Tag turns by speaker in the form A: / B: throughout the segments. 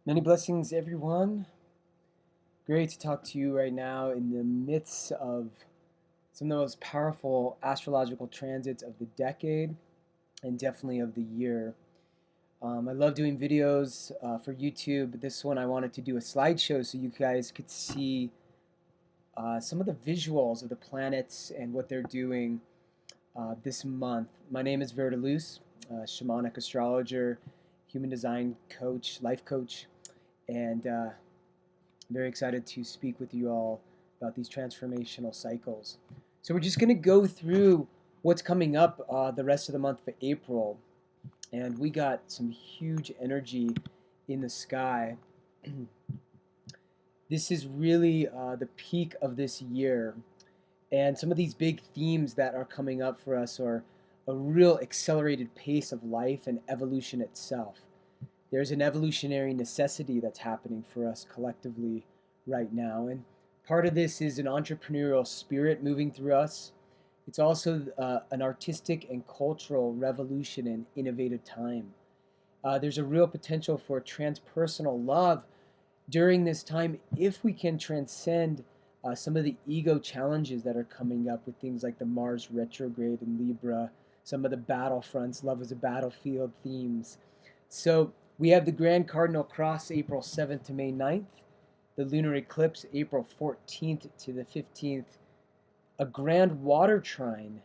A: Many blessings, everyone. Great to talk to you right now in the midst of some of the most powerful astrological transits of the decade and definitely of the year. I love doing videos for YouTube. This one I wanted to do a slideshow so you guys could see some of the visuals of the planets and what they're doing this month. My name is Verdelus, shamanic astrologer, human design coach, life coach, and very excited to speak with you all about these transformational cycles. So we're just going to go through what's coming up the rest of the month of April. And we got some huge energy in the sky. This is really the peak of this year. And some of these big themes that are coming up for us are a real accelerated pace of life and evolution itself. There's an evolutionary necessity that's happening for us collectively right now. And part of this is an entrepreneurial spirit moving through us. It's also an artistic and cultural revolution and innovative time. There's a real potential for transpersonal love during this time if we can transcend some of the ego challenges that are coming up with things like the Mars retrograde in Libra, some of the battlefronts, love as a battlefield themes. So we have the Grand Cardinal Cross April 7th to May 9th, the lunar eclipse April 14th to the 15th, a grand water trine,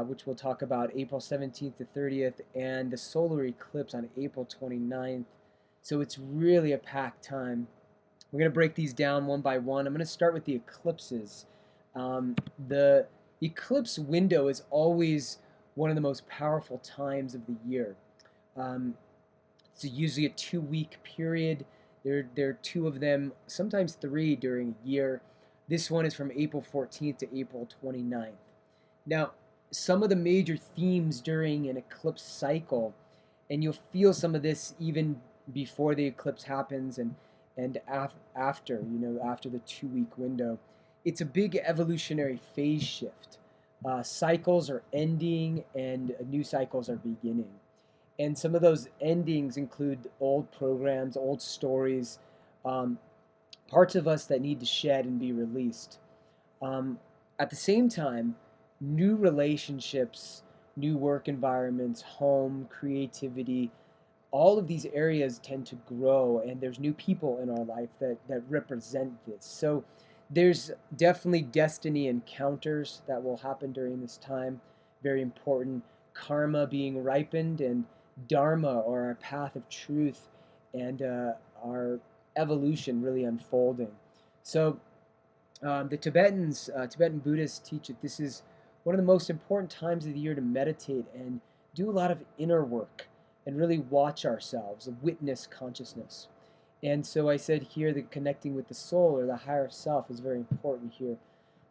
A: which we'll talk about April 17th to 30th, and the solar eclipse on April 29th. So it's really a packed time. We're going to break these down one by one. I'm going to start with the eclipses. The eclipse window is always one of the most powerful times of the year. It's usually a 2-week period. There are two of them, sometimes three during a year. This one is from April 14th to April 29th. Now, some of the major themes during an eclipse cycle, and you'll feel some of this even before the eclipse happens and after, after the 2-week window. It's a big evolutionary phase shift. Cycles are ending and new cycles are beginning. And some of those endings include old programs, old stories, parts of us that need to shed and be released. At the same time, new relationships, new work environments, home, creativity, all of these areas tend to grow, and there's new people in our life that represent this. So there's definitely destiny encounters that will happen during this time. Very important. Karma being ripened, and dharma, or our path of truth, and our evolution really unfolding. So the Tibetan Buddhists teach that this is one of the most important times of the year to meditate and do a lot of inner work and really watch ourselves, witness consciousness. And so I said here that connecting with the soul or the higher self is very important here,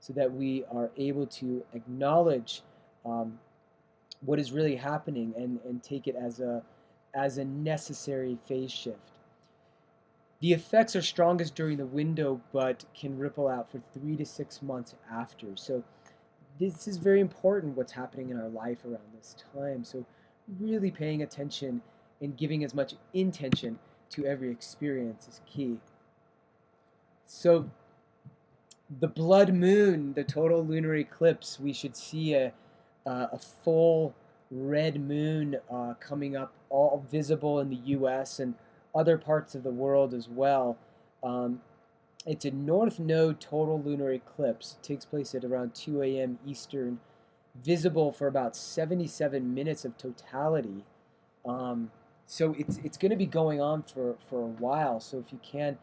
A: so that we are able to acknowledge what is really happening and take it as a necessary phase shift. The effects are strongest during the window, but can ripple out for 3 to 6 months after. So this is very important, what's happening in our life around this time. So really paying attention and giving as much intention to every experience is key. So the blood moon, the total lunar eclipse, we should see a full red moon coming up, all visible in the US and other parts of the world as well. It's a north node total lunar eclipse. It takes place at around 2 a.m. Eastern, visible for about 77 minutes of totality. So it's going to be going on for a while. So if you can,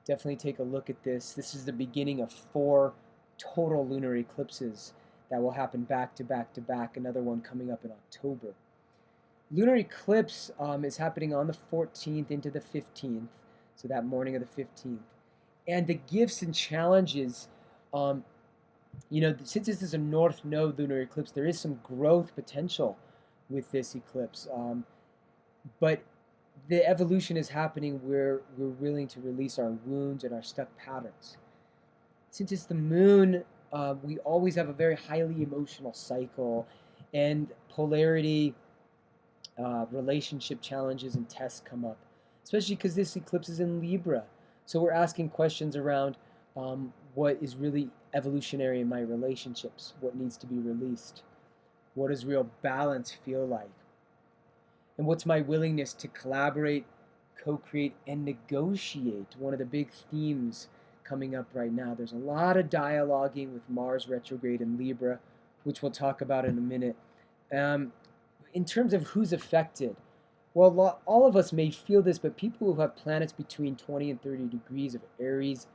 A: definitely take a look at this. This is the beginning of 4 total lunar eclipses that will happen back to back to back, another one coming up in October. Lunar eclipse is happening on the 14th into the 15th, so that morning of the 15th. And the gifts and challenges, since this is a north node lunar eclipse, there is some growth potential with this eclipse. But the evolution is happening where we're willing to release our wounds and our stuck patterns. Since it's the moon, we always have a very highly emotional cycle, and polarity, relationship challenges and tests come up. especially because this eclipse is in Libra. So we're asking questions around what is really evolutionary in my relationships, what needs to be released, what does real balance feel like, and what's my willingness to collaborate, co-create, and negotiate. One of the big themes coming up right now. There's a lot of dialoguing with Mars retrograde in Libra, which we'll talk about in a minute. In terms of who's affected, well, all of us may feel this, but people who have planets between 20 and 30 degrees of Aries,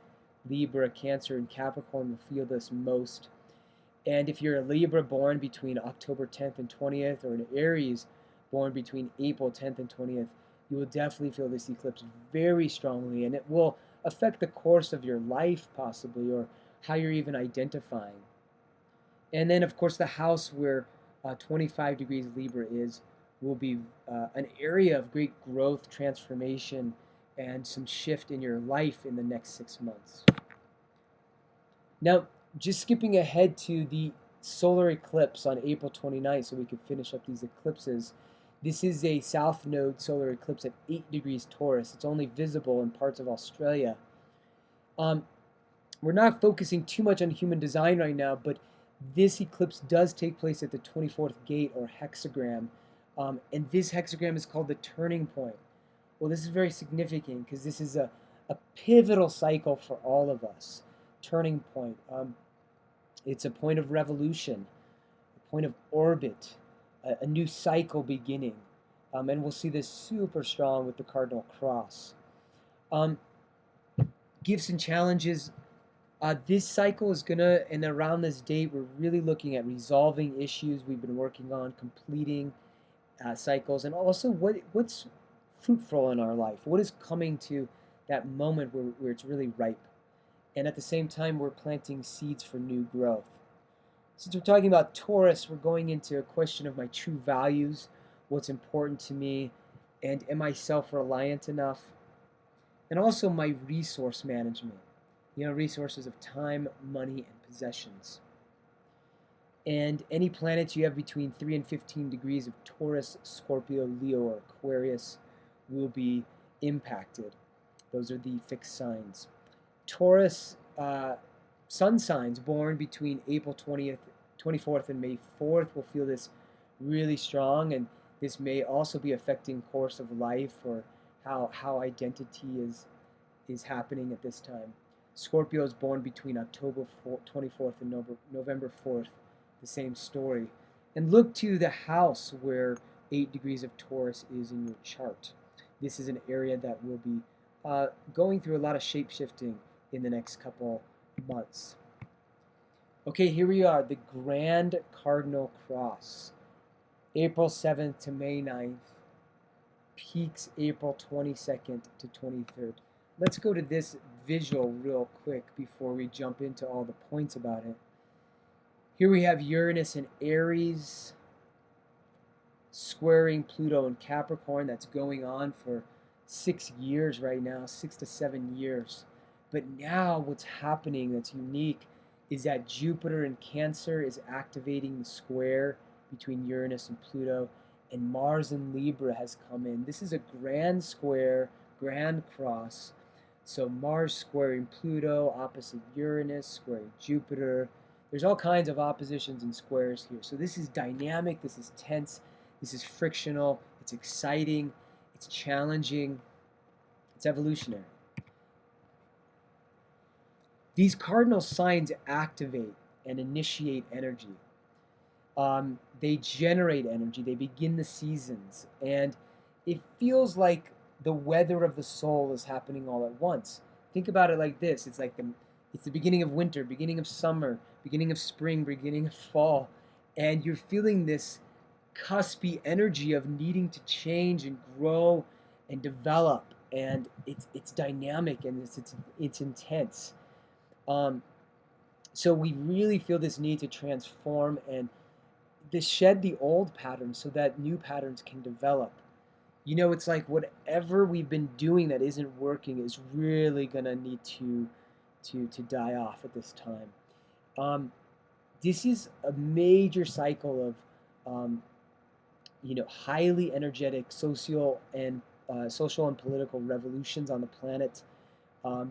A: Libra, Cancer, and Capricorn will feel this most. And if you're a Libra born between October 10th and 20th, or an Aries born between April 10th and 20th, you will definitely feel this eclipse very strongly, and it will affect the course of your life possibly, or how you're even identifying. And then, of course, the house where 25 degrees Libra is will be an area of great growth, transformation, and some shift in your life in the next 6 months. Now, just skipping ahead to the solar eclipse on April 29th so we can finish up these eclipses. This is a south node solar eclipse at 8 degrees Taurus. It's only visible in parts of Australia. We're not focusing too much on human design right now, but this eclipse does take place at the 24th gate or hexagram. And this hexagram is called the turning point. Well, this is very significant because this is a pivotal cycle for all of us. Turning point. It's a point of revolution, a point of orbit, a new cycle beginning. And we'll see this super strong with the Cardinal Cross. Gifts and challenges. This cycle is gonna, and around this date, we're really looking at resolving issues we've been working on, completing cycles, and also what's fruitful in our life. What is coming to that moment where it's really ripe. And at the same time, we're planting seeds for new growth. Since we're talking about Taurus, we're going into a question of my true values, what's important to me, and am I self-reliant enough? And also my resource management. Resources of time, money, and possessions. And any planets you have between 3 and 15 degrees of Taurus, Scorpio, Leo, or Aquarius will be impacted. Those are the fixed signs. Taurus sun signs born between April 24th and May 4th will feel this really strong, and this may also be affecting course of life or how identity is happening at this time. Scorpio is born between October 24th and November 4th, the same story. And look to the house where 8 degrees of Taurus is in your chart. This is an area that will be going through a lot of shape-shifting in the next couple months. Okay, here we are, the Grand Cardinal Cross. April 7th to May 9th. Peaks April 22nd to 23rd. Let's go to this visual real quick before we jump into all the points about it. Here we have Uranus and Aries squaring Pluto and Capricorn. That's going on for 6 years right now, 6 to 7 years. But now what's happening that's unique is that Jupiter in Cancer is activating the square between Uranus and Pluto, and Mars in Libra has come in. This is a grand square, grand cross. So Mars squaring Pluto, opposite Uranus, squaring Jupiter. There's all kinds of oppositions and squares here. So this is dynamic, this is tense, this is frictional, it's exciting, it's challenging, it's evolutionary. These cardinal signs activate and initiate energy. They generate energy, they begin the seasons, and it feels like the weather of the soul is happening all at once. Think about it like this. It's like it's the beginning of winter, beginning of summer, beginning of spring, beginning of fall, and you're feeling this cuspy energy of needing to change and grow and develop, and it's dynamic and it's intense. So we really feel this need to transform and to shed the old patterns so that new patterns can develop. It's like whatever we've been doing that isn't working is really gonna need to die off at this time. This is a major cycle of highly energetic social and social and political revolutions on the planet.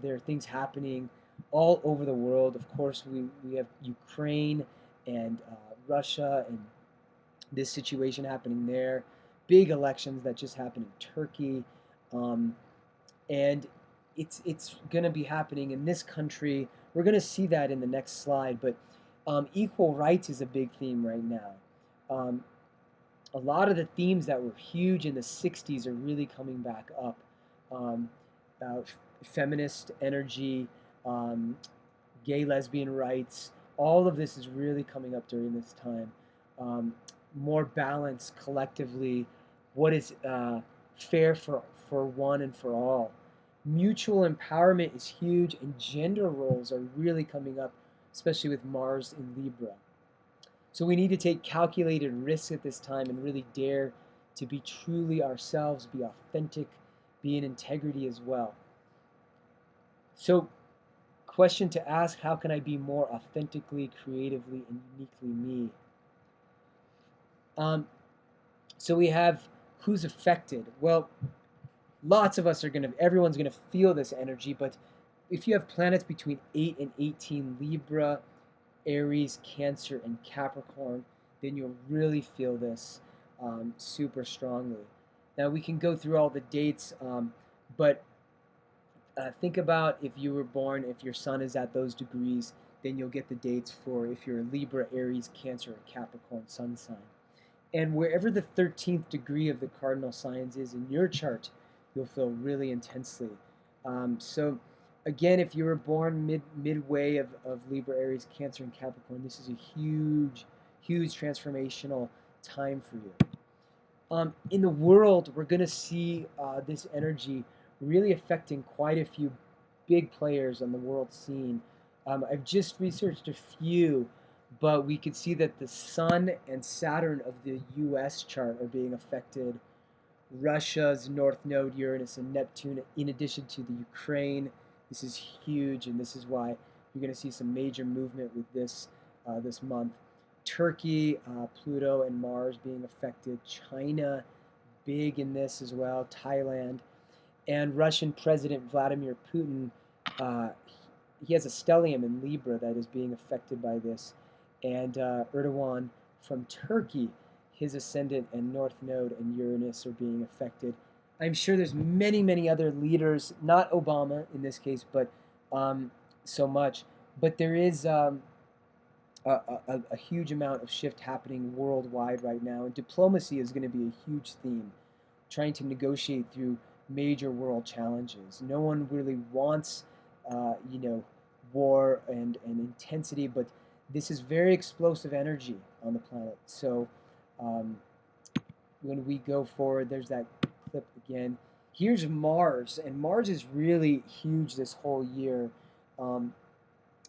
A: There are things happening all over the world. Of course, we have Ukraine and Russia and this situation happening there. Big elections that just happened in Turkey. Um, and it's going to be happening in this country. We're going to see that in the next slide, but equal rights is a big theme right now. Um, a lot of the themes that were huge in the 60s are really coming back up. Um, Feminist energy, um, gay lesbian rights, all of this is really coming up during this time. More balance collectively, what is fair for one and for all. Mutual empowerment is huge, and gender roles are really coming up, especially with Mars in Libra. So we need to take calculated risks at this time and really dare to be truly ourselves, be authentic, be in integrity as well. So, question to ask, how can I be more authentically, creatively, and uniquely me? So we have who's affected. Well, lots of us are everyone's gonna feel this energy, but if you have planets between 8 and 18 Libra, Aries, Cancer, and Capricorn, then you'll really feel this super strongly. Now we can go through all the dates, but think about if you were born, if your sun is at those degrees, then you'll get the dates for if you're Libra, Aries, Cancer, or Capricorn sun sign. And wherever the 13th degree of the cardinal signs is in your chart, you'll feel really intensely. So again, if you were born midway of Libra, Aries, Cancer, and Capricorn, this is a huge, huge transformational time for you. In the world, we're going to see this energy really affecting quite a few big players on the world scene. I've just researched a few, but we could see that the Sun and Saturn of the US chart are being affected. Russia's North Node, Uranus, and Neptune, in addition to the Ukraine. This is huge, and this is why you're going to see some major movement with this this month. Turkey, Pluto, and Mars being affected. China, big in this as well. Thailand. And Russian President Vladimir Putin, he has a stellium in Libra that is being affected by this. And Erdogan from Turkey, his ascendant and North Node and Uranus are being affected. I'm sure there's many, many other leaders, not Obama in this case, but so much. But there is a huge amount of shift happening worldwide right now. And diplomacy is going to be a huge theme, trying to negotiate through major world challenges. No one really wants, war and intensity, but this is very explosive energy on the planet. So when we go forward, there's that clip again. Here's Mars, and Mars is really huge this whole year.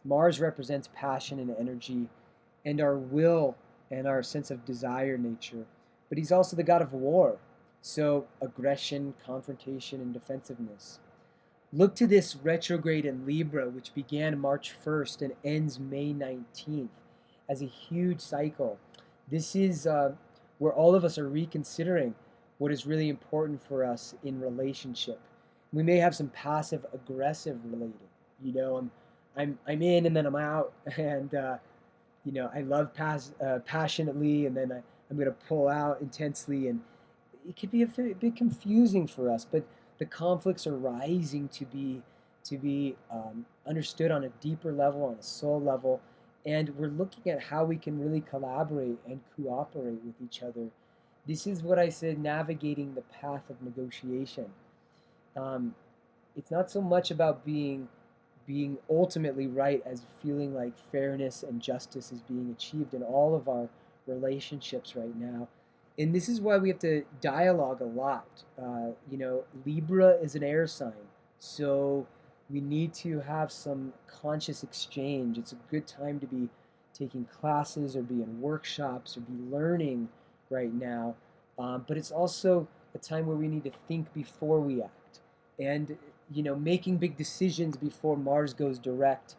A: Mars represents passion and energy and our will and our sense of desire nature. But he's also the god of war. So aggression, confrontation, and defensiveness. Look to this retrograde in Libra, which began March 1st and ends May 19th, as a huge cycle. This is where all of us are reconsidering what is really important for us in relationship. We may have some passive aggressive related. I'm in and then I'm out, and I love passionately, and then I'm going to pull out intensely, and it could be a bit confusing for us. But the conflicts are rising to be understood on a deeper level, on a soul level, and we're looking at how we can really collaborate and cooperate with each other. This is what I said, navigating the path of negotiation. It's not so much about being ultimately right as feeling like fairness and justice is being achieved in all of our relationships right now. And this is why we have to dialogue a lot. Libra is an air sign, so we need to have some conscious exchange. It's a good time to be taking classes or be in workshops or be learning right now. But it's also a time where we need to think before we act. And, making big decisions before Mars goes direct,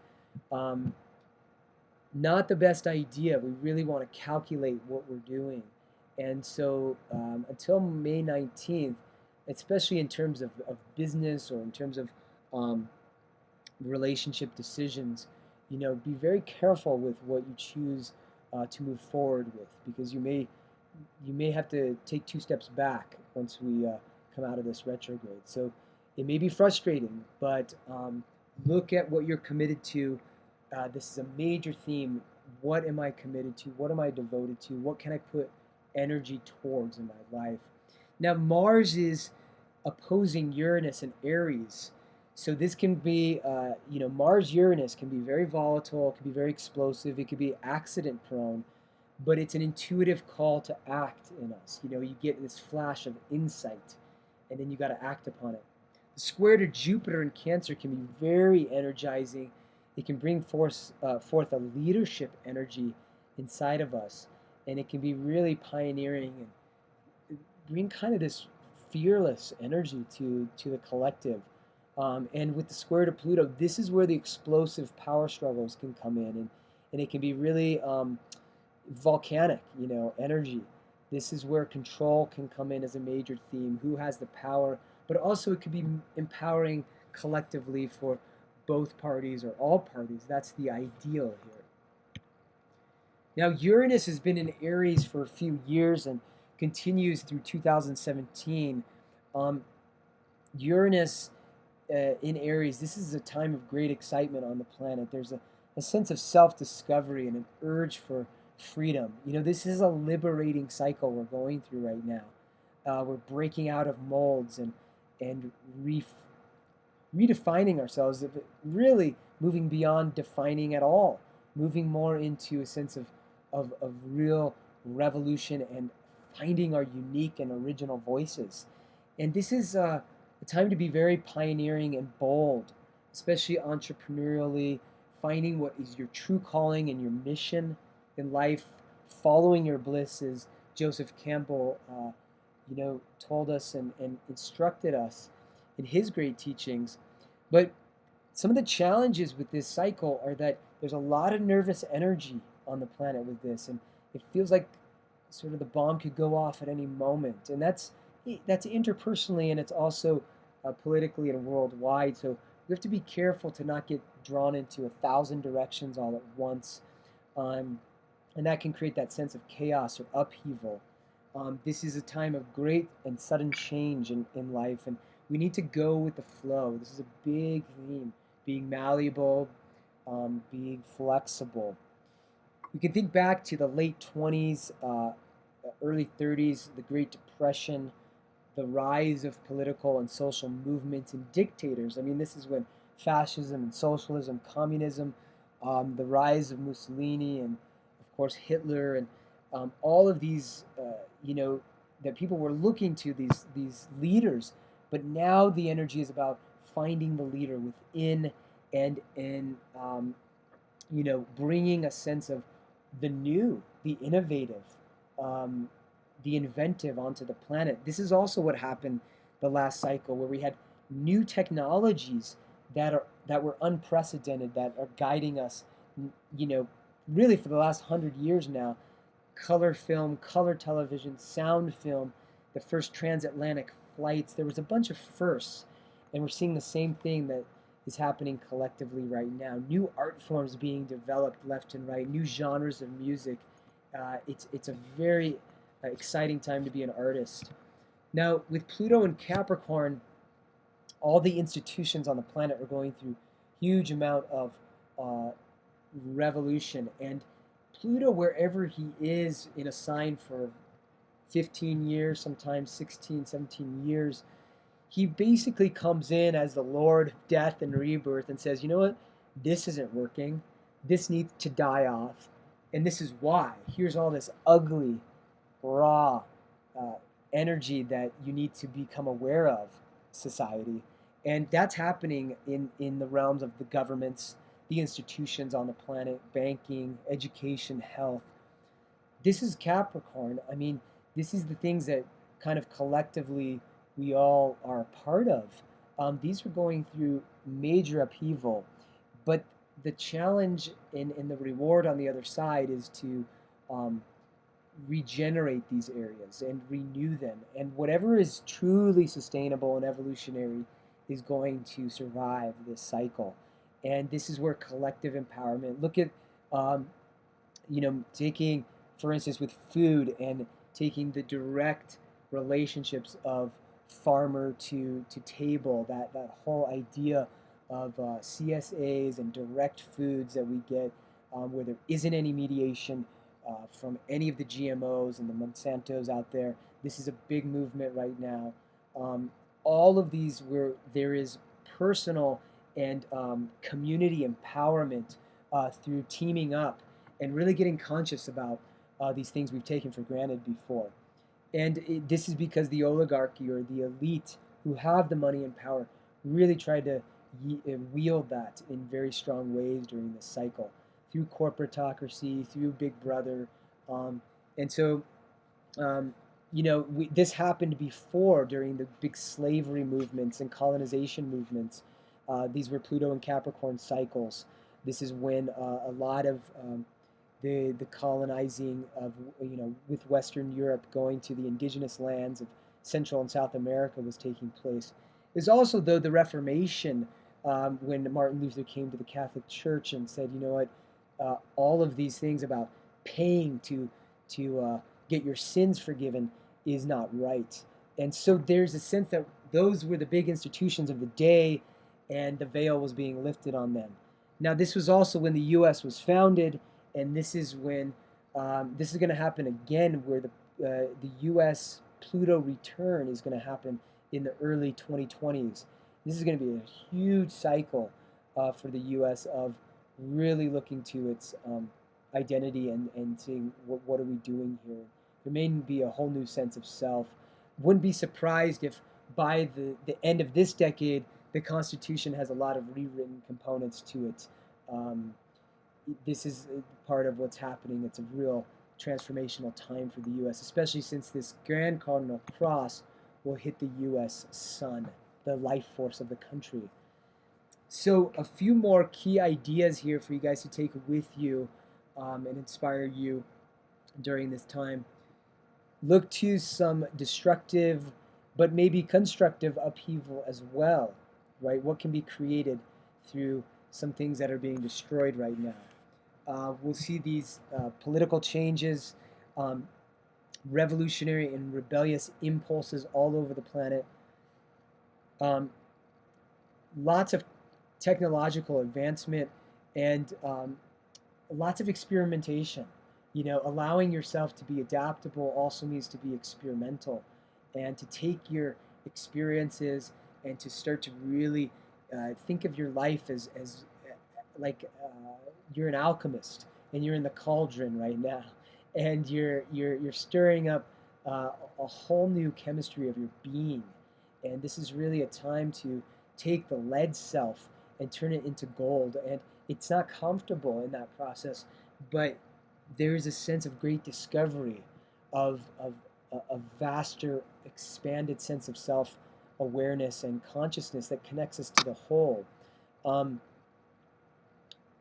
A: not the best idea. We really want to calculate what we're doing. And so until May 19th, especially in terms of business or in terms of um, relationship decisions. Be very careful with what you choose to move forward with, because you may have to take 2 steps back once we come out of this retrograde. So it may be frustrating, but look at what you're committed to. This is a major theme. What am I committed to? What am I devoted to? What can I put energy towards in my life? Now, Mars is opposing Uranus and Aries. So this can be, Mars Uranus can be very volatile, it can be very explosive, it can be accident prone, but it's an intuitive call to act in us. You get this flash of insight, and then you got to act upon it. The square to Jupiter in Cancer can be very energizing. It can bring forth a leadership energy inside of us, and it can be really pioneering and bring kind of this fearless energy to the collective. And with the square to Pluto, this is where the explosive power struggles can come in, and it can be really volcanic, energy. This is where control can come in as a major theme. Who has the power? But also it could be empowering collectively for both parties or all parties. That's the ideal here. Now, Uranus has been in Aries for a few years and continues through 2017. Uranus in Aries, this is a time of great excitement on the planet. There's a sense of self-discovery and an urge for freedom. This is a liberating cycle we're going through right now. We're breaking out of molds and redefining ourselves, really moving beyond defining at all, moving more into a sense of real revolution and finding our unique and original voices. And this is a time to be very pioneering and bold, especially entrepreneurially, finding what is your true calling and your mission in life, following your bliss, as Joseph Campbell told us and instructed us in his great teachings. But some of the challenges with this cycle are that there's a lot of nervous energy on the planet with this, and it feels like sort of the bomb could go off at any moment. And that's interpersonally, and it's also politically and worldwide. So we have to be careful to not get drawn into 1,000 directions all at once. And that can create that sense of chaos or upheaval. This is a time of great and sudden change in life, and we need to go with the flow. This is a big theme, being malleable, being flexible. We can think back to the late 20s, early 30s, the Great Depression, the rise of political and social movements and dictators. I mean, this is when fascism and socialism, communism, the rise of Mussolini and, of course, Hitler, and all of these, that people were looking to these leaders. But now the energy is about finding the leader within and bringing a sense of the new, the innovative, the inventive onto the planet. This is also what happened the last cycle, where we had new technologies that were unprecedented, that are guiding us, really for the last 100 years now. Color film, color television, sound film, the first transatlantic flights. There was a bunch of firsts, and we're seeing the same thing that is happening collectively right now. New art forms being developed left and right, new genres of music. It's a very exciting time to be an artist. Now, with Pluto and Capricorn, all the institutions on the planet are going through huge amount of revolution, and Pluto, wherever he is in a sign for 15 years, sometimes 16, 17 years, he basically comes in as the Lord of death and rebirth and says, you know what, this isn't working, this needs to die off, and this is why. Here's all this ugly, raw energy that you need to become aware of, society. And that's happening in the realms of the governments, the institutions on the planet, banking, education, health. This is Capricorn. I mean, this is the things that kind of collectively we all are a part of. These are going through major upheaval, but the challenge and the reward on the other side is to regenerate these areas and renew them. And whatever is truly sustainable and evolutionary is going to survive this cycle. And this is where collective empowerment, look at, um, taking, for instance, with food and taking the direct relationships of farmer to table, that whole idea of CSAs and direct foods that we get, where there isn't any mediation from any of the GMOs and the Monsantos out there. This is a big movement right now. Um, all of these where there is personal and community empowerment through teaming up and really getting conscious about these things we've taken for granted before. And this is because the oligarchy or the elite who have the money and power really tried to wield that in very strong ways during this cycle through corporatocracy, through Big Brother. Um, and so, this happened before during the big slavery movements and colonization movements. These were Pluto and Capricorn cycles. This is when a lot of the colonizing of, with Western Europe going to the indigenous lands of Central and South America was taking place. There's also, though, the Reformation, when Martin Luther came to the Catholic Church and said, you know what, all of these things about paying to get your sins forgiven is not right. And so there's a sense that those were the big institutions of the day, and the veil was being lifted on them. Now, this was also when the U.S. was founded, and this is when this is going to happen again, where the U.S. Pluto return is going to happen in the early 2020s. This is going to be a huge cycle for the U.S. of really looking to its identity and seeing what are we doing here. There may be a whole new sense of self. Wouldn't be surprised if by the end of this decade, the Constitution has a lot of rewritten components to it. This is part of what's happening. It's a real transformational time for the U.S., especially since this Grand Cardinal Cross will hit the U.S. sun, the life force of the country. So a few more key ideas here for you guys to take with you and inspire you during this time. Look to some destructive but maybe constructive upheaval as well, right? What can be created through some things that are being destroyed right now. We'll see these political changes, revolutionary and rebellious impulses all over the planet. Lots of technological advancement and lots of experimentation. Allowing yourself to be adaptable also means to be experimental and to take your experiences and to start to really think of your life as like you're an alchemist and you're in the cauldron right now, and you're stirring up a whole new chemistry of your being. And this is really a time to take the lead self and turn it into gold. And it's not comfortable in that process, but there is a sense of great discovery of a vaster, expanded sense of self-awareness and consciousness that connects us to the whole.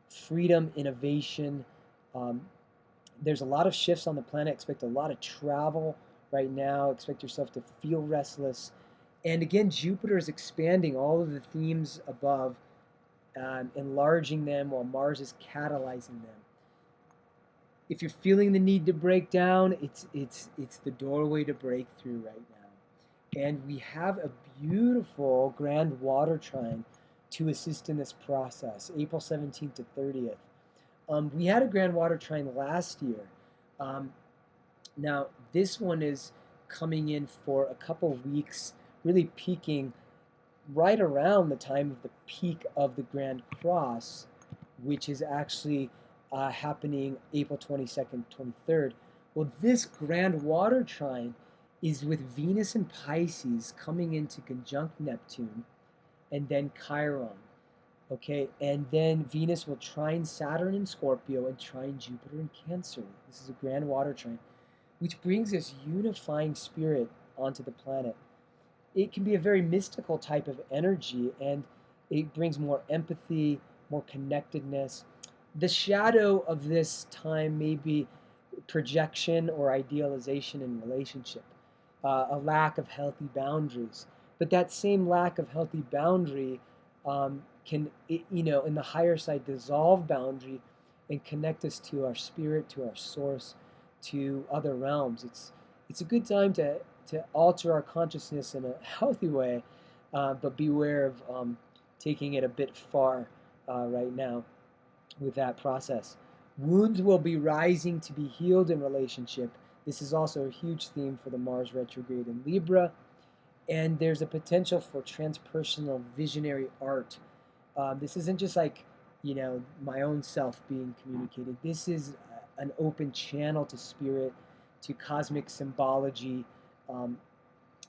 A: Freedom, innovation. There's a lot of shifts on the planet. Expect a lot of travel right now. Expect yourself to feel restless. And again, Jupiter is expanding all of the themes above, enlarging them while Mars is catalyzing them. If you're feeling the need to break down, it's the doorway to breakthrough right now. And we have a beautiful grand water trine to assist in this process, April 17th to 30th. We had a grand water trine last year. Now, this one is coming in for a couple weeks, really peaking right around the time of the peak of the Grand Cross, which is actually happening April 22nd, 23rd. Well, this grand water trine is with Venus and Pisces coming into conjunct Neptune and then Chiron. Okay, and then Venus will trine Saturn in Scorpio and trine Jupiter in Cancer. This is a grand water trine, which brings this unifying spirit onto the planet. It can be a very mystical type of energy, and it brings more empathy, more connectedness. The shadow of this time may be projection or idealization in relationship, a lack of healthy boundaries. But that same lack of healthy boundary can, in the higher side, dissolve boundary and connect us to our spirit, to our source, to other realms. It's a good time to alter our consciousness in a healthy way, but beware of taking it a bit far right now with that process. Wounds will be rising to be healed in relationship. This is also a huge theme for the Mars retrograde in Libra. And there's a potential for transpersonal visionary art. This isn't just like, my own self being communicated. This is an open channel to spirit, to cosmic symbology. And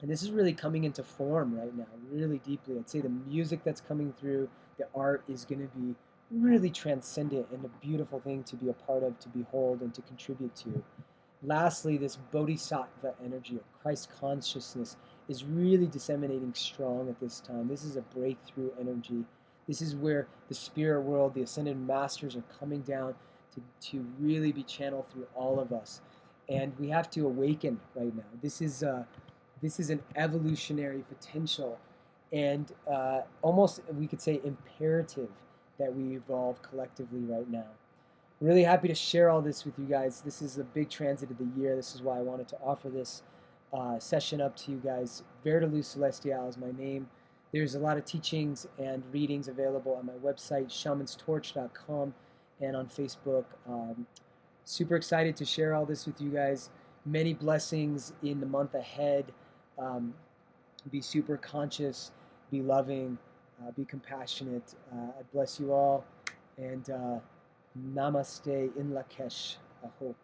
A: this is really coming into form right now, really deeply. I'd say the music that's coming through, the art is going to be really transcendent and a beautiful thing to be a part of, to behold, and to contribute to. Lastly, this bodhisattva energy of Christ consciousness is really disseminating strong at this time. This is a breakthrough energy. This is where the spirit world, the ascended masters are coming down to really be channeled through all of us. And we have to awaken right now. This is an evolutionary potential and almost, we could say, imperative that we evolve collectively right now. Really happy to share all this with you guys. This is a big transit of the year. This is why I wanted to offer this session up to you guys. Vert de Luz Celestial is my name. There's a lot of teachings and readings available on my website, shamanstorch.com, and on Facebook. Super excited to share all this with you guys. Many blessings in the month ahead. Be super conscious, be loving, be compassionate. I bless you all, and namaste in Lakesh. Aho.